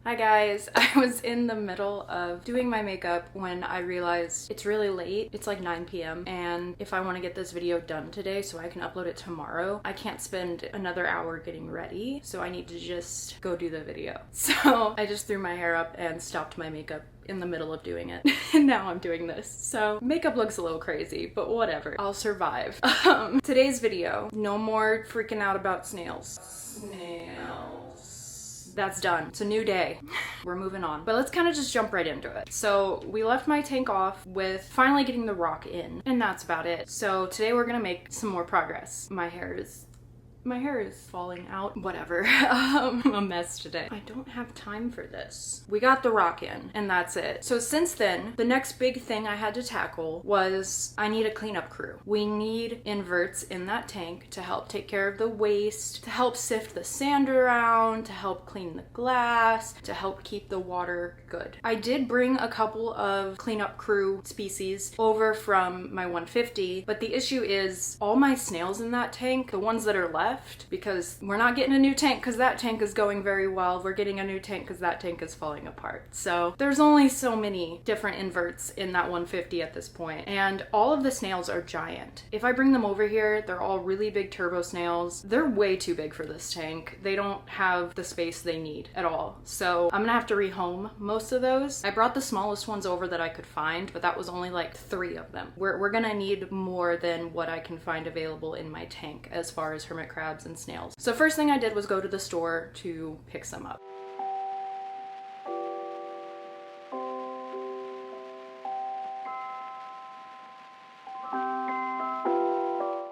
Hi guys, I was in the middle of doing my makeup when I realized it's really late. It's like 9 p.m. and if I want to get this video done today so I can upload it tomorrow, I can't spend another hour getting ready, so I need to just go do the video. So I just threw my hair up and stopped my makeup in the middle of doing it. And now I'm doing this. So makeup looks a little crazy, but whatever. I'll survive. Today's video, no more freaking out about snails. That's done. It's a new day. We're moving on. But let's kind of just jump right into it. So we left my tank off with finally getting the rock in, and that's about it. So today we're gonna make some more progress. My hair is falling out. Whatever. I'm a mess today. I don't have time for this. We got the rock in, and that's it. So since then, the next big thing I had to tackle was I need a cleanup crew. We need inverts in that tank to help take care of the waste, to help sift the sand around, to help clean the glass, to help keep the water good. I did bring a couple of cleanup crew species over from my 150, but the issue is all my snails in that tank, the ones that are left, because we're not getting a new tank because that tank is going very well. We're getting a new tank because that tank is falling apart. So there's only so many different inverts in that 150 at this point, and all of the snails are giant. If I bring them over here, they're all really big turbo snails. They're way too big for this tank. They don't have the space they need at all. So I'm gonna have to rehome most of those. I brought the smallest ones over that I could find, but that was only like 3 of them. We're gonna need more than what I can find available in my tank as far as hermit crabs and snails. So first thing I did was go to the store to pick some up.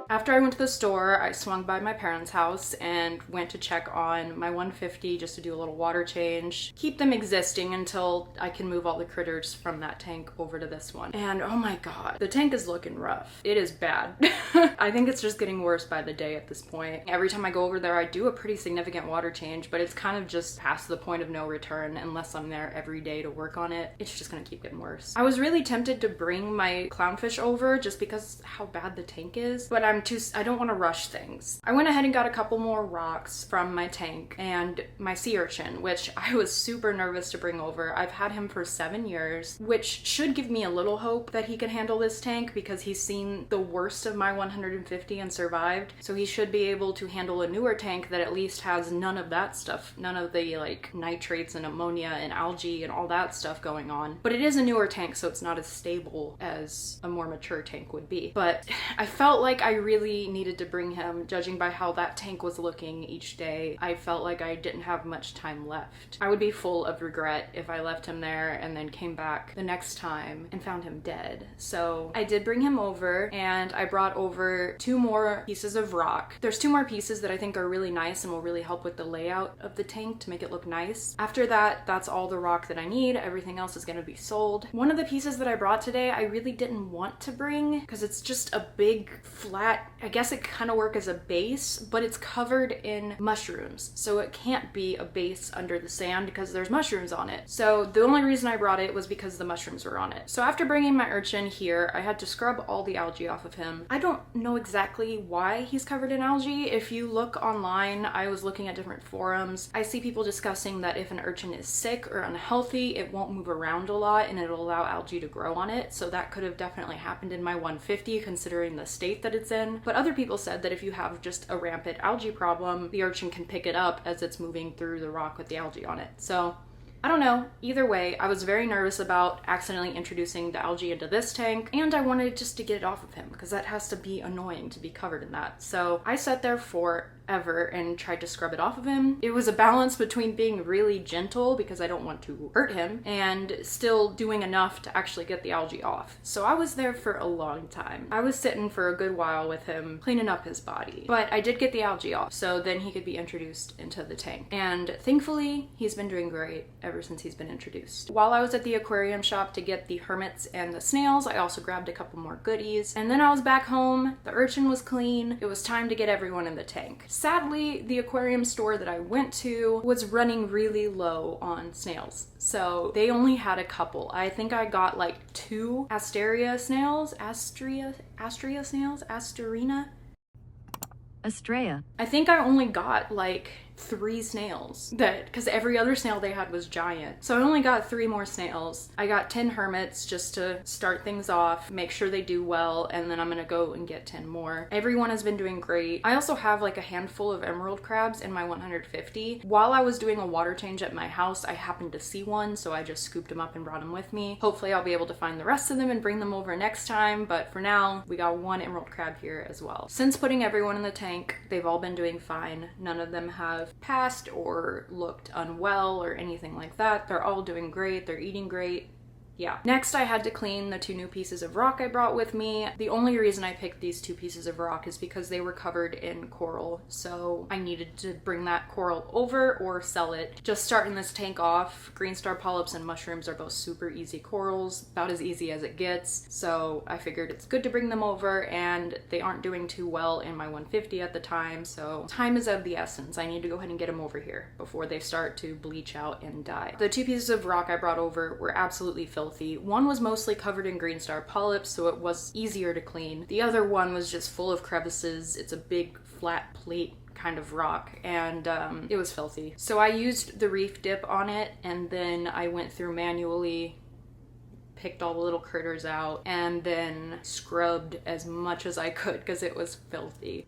After I went to the store, I swung by my parents' house and went to check on my 150 just to do a little water change. Keep them existing until I can move all the critters from that tank over to this one. And oh my god, the tank is looking rough. It is bad. I think it's just getting worse by the day at this point. Every time I go over there, I do a pretty significant water change, but it's kind of just past the point of no return unless I'm there every day to work on it. It's just gonna keep getting worse. I was really tempted to bring my clownfish over just because how bad the tank is, but I don't want to rush things. I went ahead and got a couple more rocks from my tank and my sea urchin, which I was super nervous to bring over. I've had him for 7 years, which should give me a little hope that he can handle this tank because he's seen the worst of my 150 and survived. So he should be able to handle a newer tank that at least has none of that stuff, none of the like nitrates and ammonia and algae and all that stuff going on. But it is a newer tank, so it's not as stable as a more mature tank would be. But I felt like I really needed to bring him, judging by how that tank was looking each day. I felt like I didn't have much time left. I would be full of regret if I left him there and then came back the next time and found him dead. So I did bring him over, and I brought over 2 more pieces of rock. There's 2 more pieces that I think are really nice and will really help with the layout of the tank to make it look nice. After that, that's all the rock that I need. Everything else is going to be sold. One of the pieces that I brought today, I really didn't want to bring because it's just a big flat, I guess it kind of work as a base, but it's covered in mushrooms, so it can't be a base under the sand because there's mushrooms on it. So the only reason I brought it was because the mushrooms were on it. So after bringing my urchin here, I had to scrub all the algae off of him. I don't know exactly why he's covered in algae. If you look online, I was looking at different forums. I see people discussing that if an urchin is sick or unhealthy, it won't move around a lot and it'll allow algae to grow on it. So that could have definitely happened in my 150 considering the state that it's in. But other people said that if you have just a rampant algae problem, the urchin can pick it up as it's moving through the rock with the algae on it. So I don't know. Either way, I was very nervous about accidentally introducing the algae into this tank, and I wanted just to get it off of him because that has to be annoying to be covered in that. So I sat there forever and tried to scrub it off of him. It was a balance between being really gentle because I don't want to hurt him and still doing enough to actually get the algae off. So I was there for a long time. I was sitting for a good while with him cleaning up his body, but I did get the algae off so then he could be introduced into the tank. And thankfully, he's been doing great ever since he's been introduced. While I was at the aquarium shop to get the hermits and the snails, I also grabbed a couple more goodies. And then I was back home, the urchin was clean, it was time to get everyone in the tank. Sadly, the aquarium store that I went to was running really low on snails. So they only had a couple. I think I got like 2 Asteria snails, Astrea snails, Asterina. Astrea. I think I only got like 3 snails, that because every other snail they had was giant. So I only got 3 more snails. I got 10 hermits just to start things off, make sure they do well, and then I'm gonna go and get 10 more. Everyone has been doing great. I also have like a handful of emerald crabs in my 150. While I was doing a water change at my house, I happened to see one, so I just scooped them up and brought them with me. Hopefully I'll be able to find the rest of them and bring them over next time, but for now we got 1 emerald crab here as well. Since putting everyone in the tank, they've all been doing fine. None of them have passed or looked unwell or anything like that. They're all doing great. They're eating great. Yeah. Next, I had to clean the 2 new pieces of rock I brought with me. The only reason I picked these 2 pieces of rock is because they were covered in coral, so I needed to bring that coral over or sell it. Just starting this tank off, green star polyps and mushrooms are both super easy corals, about as easy as it gets, so I figured it's good to bring them over, and they aren't doing too well in my 150 at the time, so time is of the essence. I need to go ahead and get them over here before they start to bleach out and die. The 2 pieces of rock I brought over were absolutely filthy. One was mostly covered in green star polyps, so it was easier to clean. The other one was just full of crevices. It's a big flat plate kind of rock, and it was filthy. So I used the reef dip on it, and then I went through manually, picked all the little critters out, and then scrubbed as much as I could because it was filthy.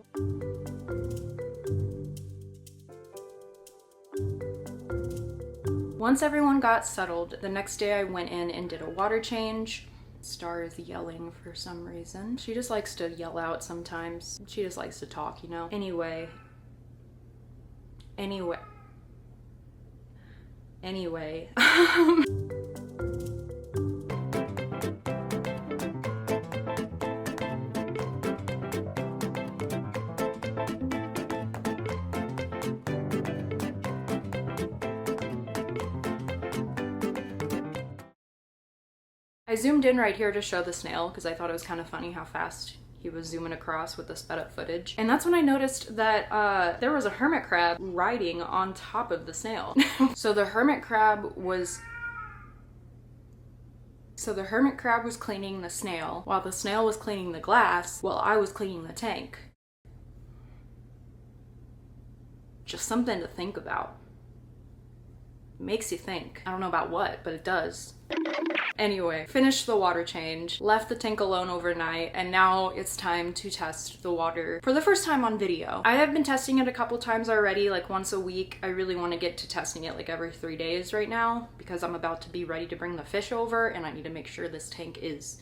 Once everyone got settled, the next day I went in and did a water change. Star is yelling for some reason. She just likes to yell out sometimes. She just likes to talk, you know? Anyway. I zoomed in right here to show the snail because I thought it was kind of funny how fast he was zooming across with the sped up footage. And that's when I noticed that there was a hermit crab riding on top of the snail. So the hermit crab was cleaning the snail while the snail was cleaning the glass while I was cleaning the tank. Just something to think about. Makes you think. I don't know about what, but it does. Anyway, finished the water change, left the tank alone overnight, and now it's time to test the water for the first time on video. I have been testing it a couple times already, like once a week. I really want to get to testing it like every 3 days right now because I'm about to be ready to bring the fish over and I need to make sure this tank is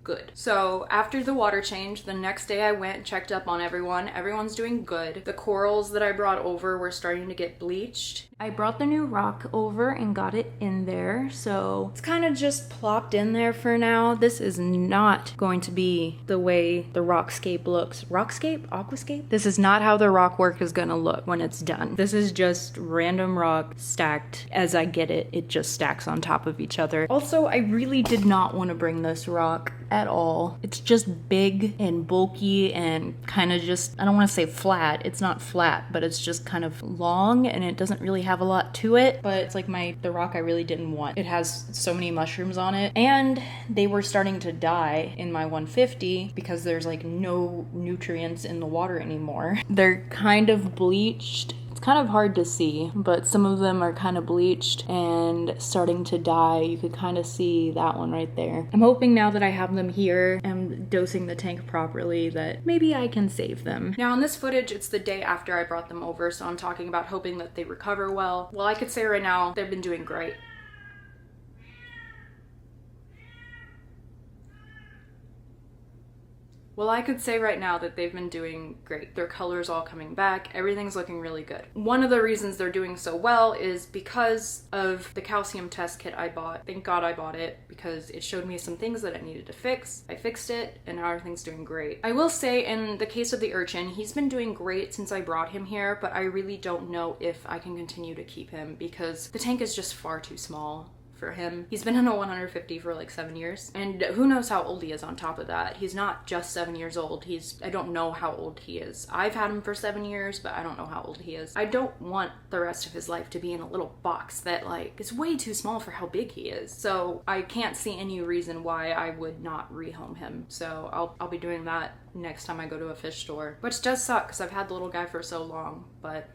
good. So after the water change, the next day I went and checked up on everyone. Everyone's doing good. The corals that I brought over were starting to get bleached. I brought the new rock over and got it in there, so it's kind of just plopped in there for now. This is not going to be the way the rockscape looks. Rockscape? Aquascape? This is not how the rock work is gonna look when it's done. This is just random rock stacked as I get it. It just stacks on top of each other. Also, I really did not want to bring this rock at all. It's just big and bulky and kind of just, I don't want to say flat. It's not flat, but it's just kind of long and it doesn't really have a lot to it, but it's like the rock I really didn't want. It has so many mushrooms on it, and they were starting to die in my 150 because there's like no nutrients in the water anymore. They're kind of bleached. Kind of hard to see, but some of them are kind of bleached and starting to die. You could kind of see that one right there. I'm hoping now that I have them here and dosing the tank properly that maybe I can save them. Now in this footage, it's the day after I brought them over, so I'm talking about hoping that they recover well. Well, I could say right now, they've been doing great. Well, I could say right now that they've been doing great. Their color's all coming back. Everything's looking really good. One of the reasons they're doing so well is because of the calcium test kit I bought. Thank God I bought it because it showed me some things that I needed to fix. I fixed it and now everything's doing great. I will say in the case of the urchin, he's been doing great since I brought him here, but I really don't know if I can continue to keep him because the tank is just far too small for him. He's been in a 150 for like 7 years, and who knows how old he is on top of that. He's not just 7 years old. I don't know how old he is. I've had him for 7 years, but I don't know how old he is. I don't want the rest of his life to be in a little box that like is way too small for how big he is. So I can't see any reason why I would not rehome him. So I'll be doing that next time I go to a fish store, which does suck because I've had the little guy for so long, but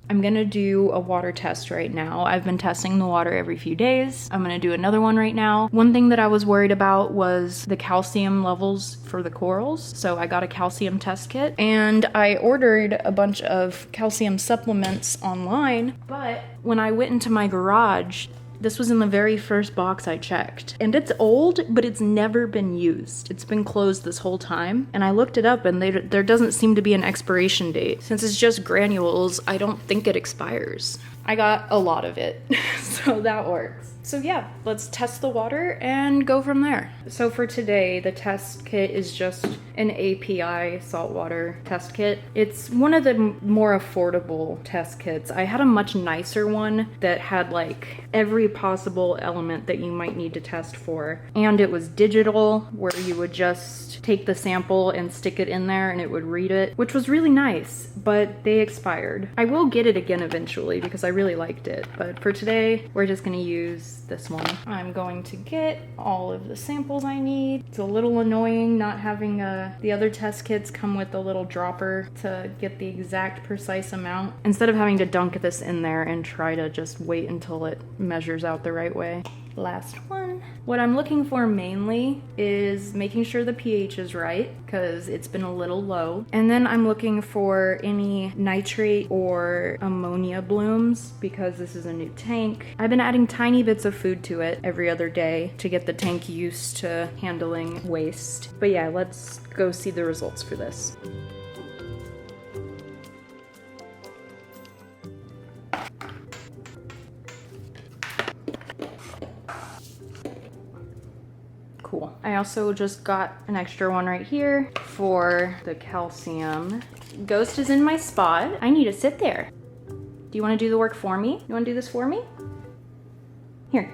I'm gonna do a water test right now. I've been testing the water every few days. I'm gonna do another one right now. One thing that I was worried about was the calcium levels for the corals. So I got a calcium test kit and I ordered a bunch of calcium supplements online. But when I went into my garage, this was in the very first box I checked. And it's old, but it's never been used. It's been closed this whole time. And I looked it up and there doesn't seem to be an expiration date. Since it's just granules, I don't think it expires. I got a lot of it, so that works. So yeah, let's test the water and go from there. So for today, the test kit is just an API saltwater test kit. It's one of the more affordable test kits. I had a much nicer one that had like every possible element that you might need to test for. And it was digital, where you would just take the sample and stick it in there and it would read it, which was really nice, but they expired. I will get it again eventually because I really liked it. But for today, we're just gonna use this one. I'm going to get all of the samples I need. It's a little annoying not having the other test kits come with a little dropper to get the exact precise amount, instead of having to dunk this in there and try to just wait until it measures out the right way. Last one. What I'm looking for mainly is making sure the pH is right, because it's been a little low. And then I'm looking for any nitrate or ammonia blooms, because this is a new tank. I've been adding tiny bits of food to it every other day to get the tank used to handling waste. But yeah, let's go see the results for this. Cool. I also just got an extra one right here for the calcium. Ghost is in my spot. I need to sit there. Do you want to do the work for me? You want to do this for me? Here.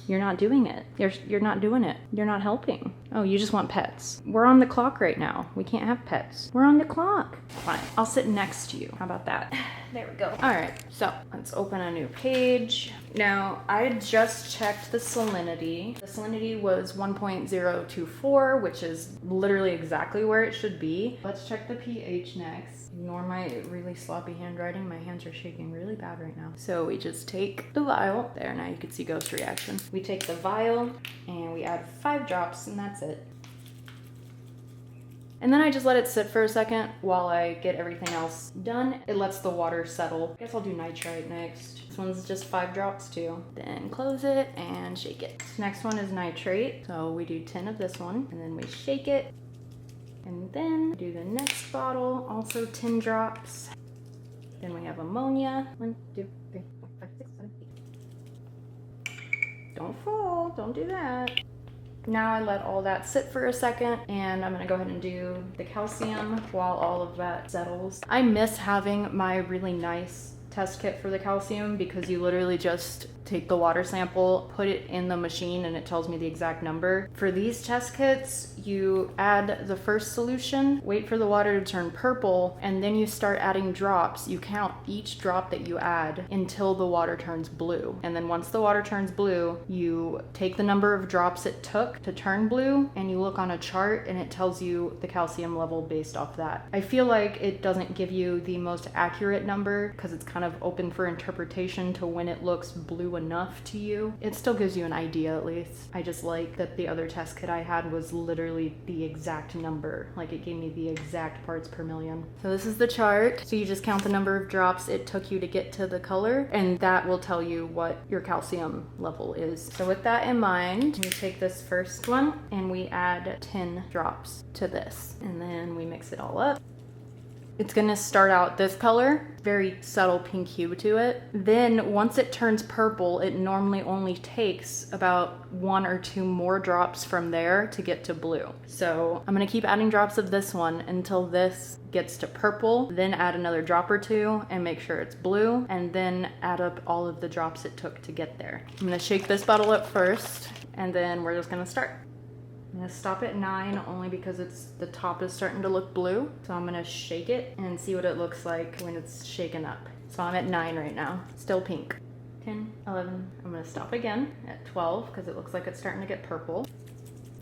You're not doing it. You're not doing it. You're not helping. Oh, you just want pets. We're on the clock right now. We can't have pets. We're on the clock. Fine. I'll sit next to you. How about that? There we go. All right, so let's open a new page. Now, I just checked the salinity. The salinity was 1.024, which is literally exactly where it should be. Let's check the pH next. Ignore my really sloppy handwriting. My hands are shaking really bad right now. So we just take the vial. There, now you can see Ghost's reaction. We take the vial and we add 5 drops and that's it. And then I just let it sit for a second while I get everything else done. It lets the water settle. I guess I'll do nitrite next. This one's just 5 drops too. Then close it and shake it. Next one is nitrate. So we do 10 of this one and then we shake it. And then do the next bottle, also 10 drops. Then we have ammonia. 1, 2, 3, 4, 5, 6, 7, 8. Don't fall, don't do that. Now I let all that sit for a second and I'm gonna go ahead and do the calcium while all of that settles. I miss having my really nice test kit for the calcium because you literally just take the water sample, put it in the machine, and it tells me the exact number. For these test kits, you add the first solution, wait for the water to turn purple, and then you start adding drops. You count each drop that you add until the water turns blue. And then once the water turns blue, you take the number of drops it took to turn blue, and you look on a chart, and it tells you the calcium level based off that. I feel like it doesn't give you the most accurate number because it's kind of open for interpretation to when it looks blue enough to you. It still gives you an idea at least. I just like that the other test kit I had was literally the exact number. Like it gave me the exact parts per million. So this is the chart. So you just count the number of drops it took you to get to the color, and that will tell you what your calcium level is. So with that in mind, we take this first one and we add 10 drops to this, and then we mix it all up. It's gonna start out this color, very subtle pink hue to it. Then once it turns purple, it normally only takes about 1 or 2 more drops from there to get to blue. So I'm gonna keep adding drops of this one until this gets to purple, then add another drop or 2 and make sure it's blue, and then add up all of the drops it took to get there. I'm gonna shake this bottle up first, and then we're just gonna start. I'm gonna stop at 9 only because the top is starting to look blue. So I'm gonna shake it and see what it looks like when it's shaken up. So I'm at 9 right now, still pink. 10, 11, I'm gonna stop again at 12 because it looks like it's starting to get purple.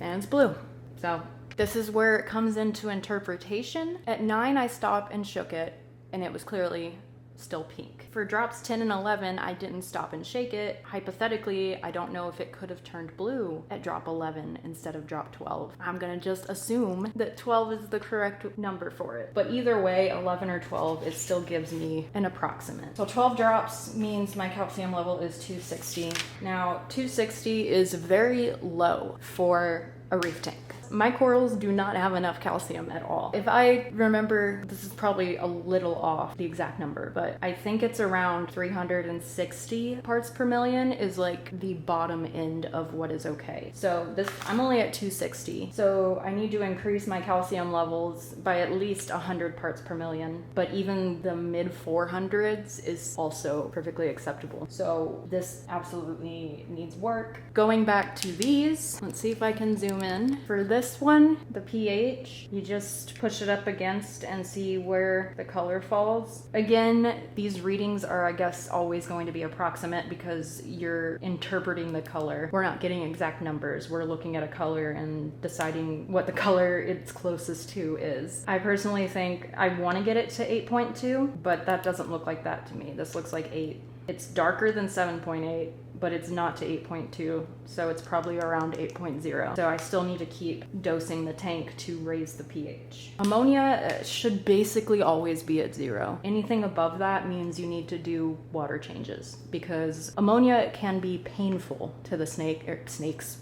And it's blue. So This is where it comes into interpretation. At 9, I stopped and shook it, and it was clearly still pink. For drops 10 and 11, I didn't stop and shake it. Hypothetically, I don't know if it could have turned blue at drop 11 instead of drop 12. I'm gonna just assume that 12 is the correct number for it. But either way, 11 or 12, it still gives me an approximate. So 12 drops means my calcium level is 260. Now, 260 is very low for a reef tank. My corals do not have enough calcium at all. If I remember, this is probably a little off the exact number, but I think it's around 360 parts per million is like the bottom end of what is okay. So this, I'm only at 260. So I need to increase my calcium levels by at least 100 parts per million, but even the mid 400s is also perfectly acceptable. So this absolutely needs work. Going back to these, let's see if I can zoom in. For this one, the pH, you just push it up against and see where the color falls. Again, these readings are, I guess, always going to be approximate because you're interpreting the color. We're not getting exact numbers. We're looking at a color and deciding what the color it's closest to is. I personally think I want to get it to 8.2, but that doesn't look like that to me. This looks like 8. It's darker than 7.8, but it's not to 8.2, so it's probably around 8.0. So I still need to keep dosing the tank to raise the pH. Ammonia should basically always be at 0. Anything above that means you need to do water changes because ammonia can be painful to the snakes.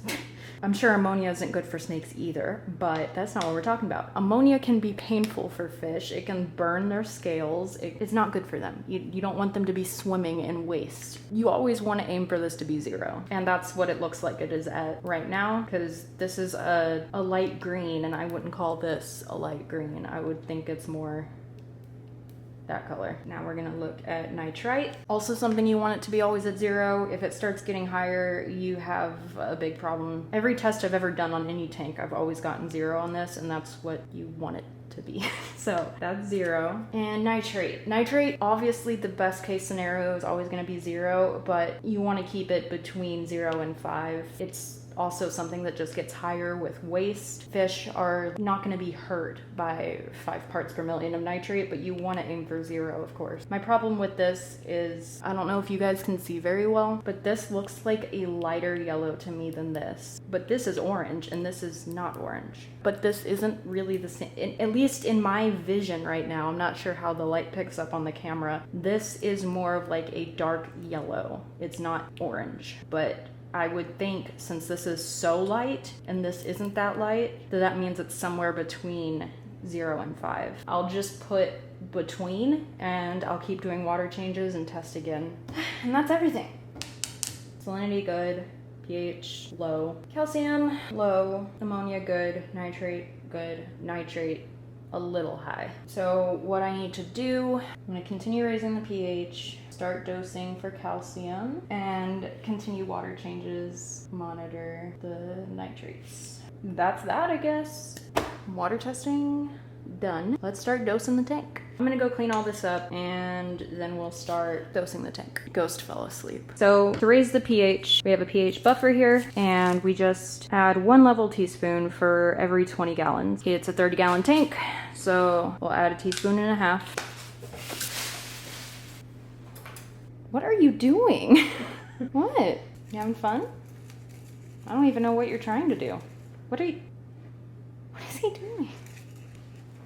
I'm sure ammonia isn't good for snakes either, but that's not what we're talking about. Ammonia can be painful for fish. It can burn their scales. It's not good for them. You don't want them to be swimming in waste. You always want to aim for this to be 0. And that's what it looks like it is at right now, because this is a light green, and I wouldn't call this a light green. I would think it's more that color. Now we're gonna look at nitrite. Also something you want it to be always at 0. If it starts getting higher, you have a big problem. Every test I've ever done on any tank, I've always gotten 0 on this, and that's what you want it to be. So that's 0. And nitrate. Nitrate, obviously the best case scenario is always gonna be 0, but you wanna keep it between 0 and 5. It's also something that just gets higher with waste. Fish are not going to be hurt by 5 parts per million of nitrate, but you want to aim for 0, of course. My problem with this is, I don't know if you guys can see very well, but this looks like a lighter yellow to me than this. But this is orange, and this is not orange. But this isn't really the same, at least in my vision right now. I'm not sure how the light picks up on the camera. This is more of like a dark yellow. It's not orange, but I would think since this is so light and this isn't that light, that means it's somewhere between 0 and 5. I'll just put between and I'll keep doing water changes and test again. And that's everything. Salinity good, pH low, calcium low, ammonia good, nitrate good, nitrate a little high. So what I need to do, I'm gonna continue raising the pH, start dosing for calcium, and continue water changes, monitor the nitrates. That's that, I guess. Water testing done. Let's start dosing the tank. I'm gonna go clean all this up and then we'll start dosing the tank. Ghost fell asleep. So to raise the pH, we have a pH buffer here, and we just add 1 level teaspoon for every 20 gallons. Okay, it's a 30-gallon tank, so we'll add a teaspoon and a half. What are you doing? What? You having fun? I don't even know what you're trying to do. What is he doing?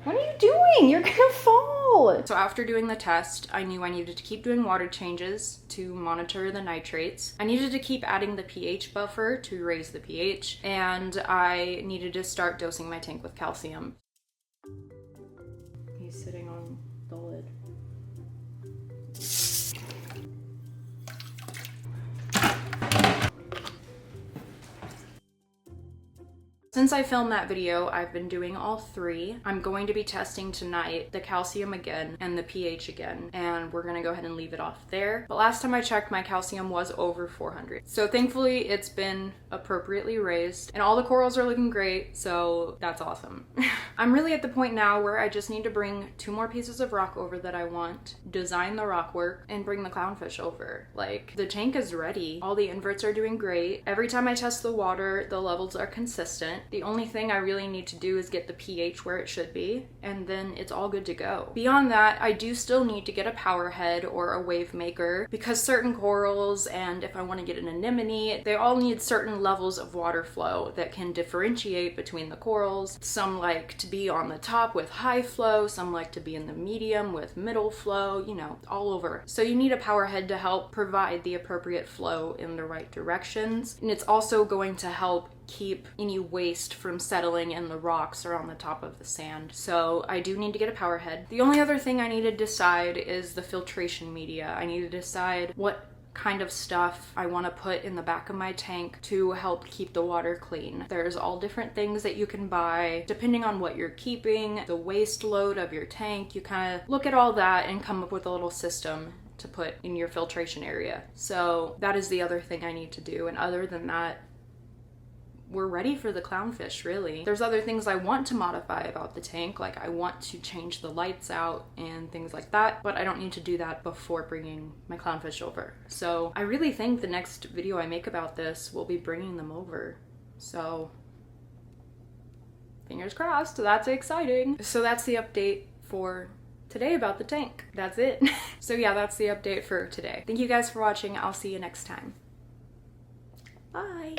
What are you doing? You're gonna fall. So after doing the test, I knew I needed to keep doing water changes to monitor the nitrates. I needed to keep adding the pH buffer to raise the pH, and I needed to start dosing my tank with calcium. He's sitting on the lid. Since I filmed that video, I've been doing all 3. I'm going to be testing tonight the calcium again and the pH again, and we're gonna go ahead and leave it off there. But last time I checked, my calcium was over 400. So thankfully it's been appropriately raised, and all the corals are looking great, so that's awesome. I'm really at the point now where I just need to bring 2 more pieces of rock over that I want, design the rock work, and bring the clownfish over. Like, the tank is ready. All the inverts are doing great. Every time I test the water, the levels are consistent. The only thing I really need to do is get the pH where it should be, and then it's all good to go. Beyond that, I do still need to get a power head or a wave maker, because certain corals, and if I want to get an anemone, they all need certain levels of water flow that can differentiate between the corals. Some like to be on the top with high flow, some like to be in the medium with middle flow, you know, all over. So you need a power head to help provide the appropriate flow in the right directions. And it's also going to help keep any waste from settling in the rocks or on the top of the sand. So I do need to get a power head. The only other thing I need to decide is the filtration media. I need to decide what kind of stuff I want to put in the back of my tank to help keep the water clean. There's all different things that you can buy depending on what you're keeping, the waste load of your tank. You kind of look at all that and come up with a little system to put in your filtration area. So that is the other thing I need to do. And other than that, we're ready for the clownfish, really. There's other things I want to modify about the tank, like I want to change the lights out and things like that, but I don't need to do that before bringing my clownfish over. So I really think the next video I make about this will be bringing them over. So fingers crossed, that's exciting. So that's the update for today about the tank. That's it. So yeah, that's the update for today. Thank you guys for watching. I'll see you next time. Bye.